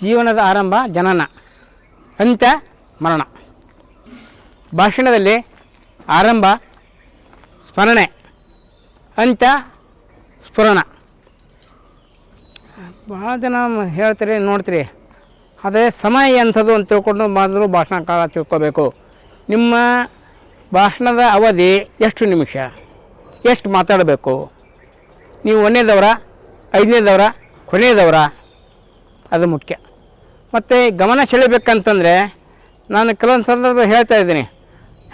ಜೀವನದ ಆರಂಭ ಜನನ, ಅಂತ್ಯ ಮರಣ. ಭಾಷಣದಲ್ಲಿ ಆರಂಭ ಸ್ಮರಣೆ, ಅಂತ್ಯ ಸ್ಫುರಣ. ಭಾಳ ಜನ ಹೇಳ್ತೀರಿ ನೋಡ್ತೀರಿ, ಅದೇ ಸಮಯ ಎಂಥದ್ದು ಅಂತ ತಿಳ್ಕೊಂಡು ಮೊದಲು ಭಾಷಣ ಕಾಲ ತಿಳ್ಕೋಬೇಕು. ನಿಮ್ಮ ಭಾಷಣದ ಅವಧಿ ಎಷ್ಟು ನಿಮಿಷ, ಎಷ್ಟು ಮಾತಾಡಬೇಕು, ನೀವು 1ನೇದವರ 5ನೇದವರ ಕೊನೆಯದವರ, ಅದು ಮುಖ್ಯ. ಮತ್ತು ಗಮನ ಸೆಳೀಬೇಕಂತಂದರೆ ನಾನು ಕೆಲವೊಂದು ಸಂದರ್ಭ ಹೇಳ್ತಾ ಇದ್ದೀನಿ,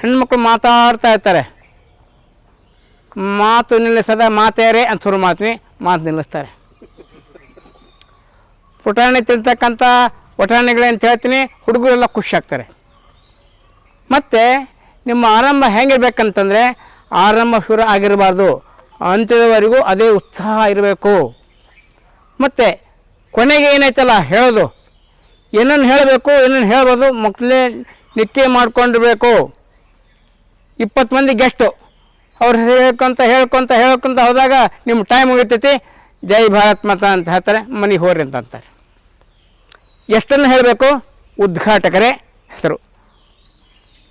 ಹೆಣ್ಮಕ್ಳು ಮಾತಾಡ್ತಾ ಇರ್ತಾರೆ, ಮಾತು ನಿಲ್ಲಿಸದ ಮಾತೇರೆ ಅಂತ ಶುರು ಮಾಡ್ತೀನಿ, ಮಾತು ನಿಲ್ಲಿಸ್ತಾರೆ. ಪುಟಾಣಿ ತಿಳ್ತಕ್ಕಂಥ ಒಟಾಣಿಗಳೇಂತ ಹೇಳ್ತೀನಿ, ಹುಡುಗರೆಲ್ಲ ಖುಷಿ ಆಗ್ತಾರೆ. ಮತ್ತು ನಿಮ್ಮ ಆರಂಭ ಹೆಂಗಿರ್ಬೇಕಂತಂದರೆ ಆರಂಭ ಶುರು ಆಗಿರಬಾರ್ದು, ಅಂತ್ಯದವರೆಗೂ ಅದೇ ಉತ್ಸಾಹ ಇರಬೇಕು. ಮತ್ತು ಕೊನೆಗೆ ಏನೈತಲ್ಲ ಹೇಳೋದು, ಏನನ್ನು ಹೇಳಬೇಕು ಏನನ್ನು ಹೇಳ್ಬೋದು ಮಕ್ಕಳೇ ನಿಶ್ಚಯ ಮಾಡ್ಕೊಂಡಿರಬೇಕು. 20 ಮಂದಿ ಗೆಸ್ಟು, ಅವ್ರು ಹೇಳ್ಕೊತ ಹೋದಾಗ ನಿಮ್ಮ ಟೈಮ್ ಮುಗಿತೈತಿ, ಜೈ ಭಾರತ್ ಮಾತಾ ಅಂತ ಹೇಳ್ತಾರೆ, ಮನೆಗೆ ಹೋಗ್ರಿ ಅಂತ ಅಂತಾರೆ. ಎಷ್ಟನ್ನು ಹೇಳಬೇಕು, ಉದ್ಘಾಟಕರೇ ಹೆಸರು.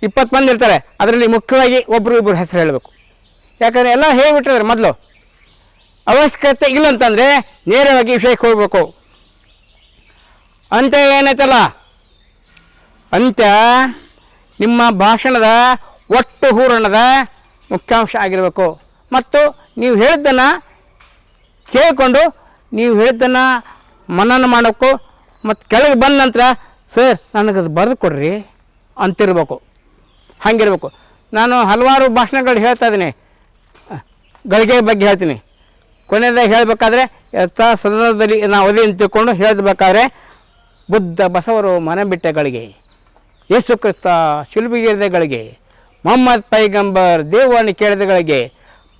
20 ಮಂದಿ ಇರ್ತಾರೆ, ಅದರಲ್ಲಿ ಮುಖ್ಯವಾಗಿ ಒಬ್ಬರು ಹೆಸರು ಹೇಳಬೇಕು. ಯಾಕಂದರೆ ಎಲ್ಲ ಹೇಳಿಬಿಟ್ಟಿದ್ದಾರೆ ಮೊದಲು, ಅವಶ್ಯಕತೆ ಇಲ್ಲಂತಂದರೆ ನೇರವಾಗಿ ವಿಷಯಕ್ಕೆ ಹೋಗಬೇಕು. ಅಂತ್ಯ ಏನೈತಲ್ಲ, ಅಂತ್ಯ ನಿಮ್ಮ ಭಾಷಣದ ಒಟ್ಟು ಹೂರಣದ ಮುಖ್ಯಾಂಶ ಆಗಿರಬೇಕು. ಮತ್ತು ನೀವು ಹೇಳಿದ್ದನ್ನು ಕೇಳಿಕೊಂಡು ನೀವು ಹೇಳಿದ್ದನ್ನು ಮನನ ಮಾಡೋಕ್ಕೂ ಮತ್ತು ಕೆಳಗೆ ಬಂದ ನಂತರ ಸರ್ ನನಗದು ಬರೆದು ಕೊಡ್ರಿ ಅಂತಿರ್ಬೇಕು, ಹಾಗಿರ್ಬೇಕು. ನಾನು ಹಲವಾರು ಭಾಷಣಗಳು ಹೇಳ್ತಾ ಇದ್ದೀನಿ, ಗಳಿಗೆ ಬಗ್ಗೆ ಹೇಳ್ತೀನಿ. ಕೊನೆಯದಾಗಿ ಹೇಳಬೇಕಾದ್ರೆ ಸದನದಲ್ಲಿ ನಾವು ಅವಧಿ ಅಂತ ತಿಳ್ಕೊಂಡು ಹೇಳಬೇಕಾದ್ರೆ, ಬುದ್ಧ ಬಸವರು ಮನೆ ಬಿಟ್ಟ ಗಳಿಗೆ, ಯೇಸು ಕ್ರಿಸ್ತ ಶಿಲುಬೆಗೇರಿದ ಗಳಿಗೆ, ಮೊಹಮ್ಮದ್ ಪೈಗಂಬರ್ ದೇವವಾಣಿ ಕೇಳಿದ ಗಳಿಗೆ,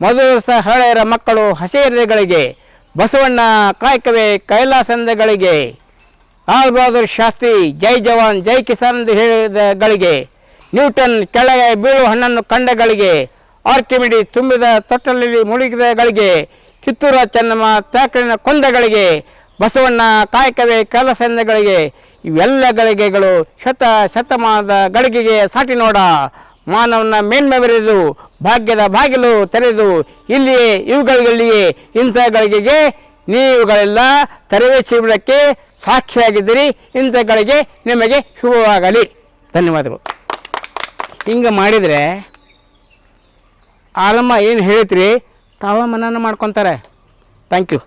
ಮೊದಲು ಹಳೆಯರ ಮಕ್ಕಳು ಹಸೆಯರಿದ ಗಳಿಗೆ, ಬಸವಣ್ಣ ಕಾಯಕವೇ ಕೈಲಾಸಂದ ಗಳಿಗೆ, ಲಾಲ್ ಬಹದ್ದೂರ್ ಶಾಸ್ತ್ರಿ ಜೈ ಜವಾನ್ ಜೈ ಕಿಸಾನ್ ಎಂದು ಹೇಳಿದ ಗಳಿಗೆ, ನ್ಯೂಟನ್ ಕೆಳಗೆ ಬೀಳುವ ಹಣ್ಣನ್ನು ಕಂಡ ಗಳಿಗೆ, ಆರ್ಕಿಮಿಡಿ ತುಂಬಿದ ತೊಟ್ಟಲಲ್ಲಿ ಮುಳುಗಿದ ಗಳಿಗೆ, ಕಿತ್ತೂರು ಚೆನ್ನಮ್ಮ ತ್ಯಾಕಳಿನ ಕೊಂದಗಳಿಗೆ, ಬಸವಣ್ಣ ಕಾಯಕವೇ ಕೈಲಾಸಂದಗಳಿಗೆ, ಇವೆಲ್ಲ ಗಳಿಗೆಗಳು ಶತಮಾನದ ಗಳಿಗೆಗೆ ಸಾಟಿ ನೋಡ. ಮಾನವನ ಮೇನ್ಮೆ ಬೆರೆದು ಭಾಗ್ಯದ ಬಾಗಿಲು ತೆರೆದು ಇಲ್ಲಿಯೇ ಇವುಗಳಿಗೆಲ್ಲಿಯೇ ಇಂಥ ಗಳಿಗೆಗೆ ನೀವುಗಳೆಲ್ಲ ತೆರವೇರಿಸಿಬಿಡಕ್ಕೆ ಸಾಕ್ಷಿಯಾಗಿದ್ದೀರಿ. ಇಂಥ ಗಳಿಗೆ ನಿಮಗೆ ಶುಭವಾಗಲಿ. ಧನ್ಯವಾದಗಳು. ಹಿಂಗೆ ಮಾಡಿದರೆ ಆರಂಭ ಏನು ಹೇಳ್ತೀರಿ ತಾವ ಮನನ ಮಾಡ್ಕೊತಾರೆ. Thank you.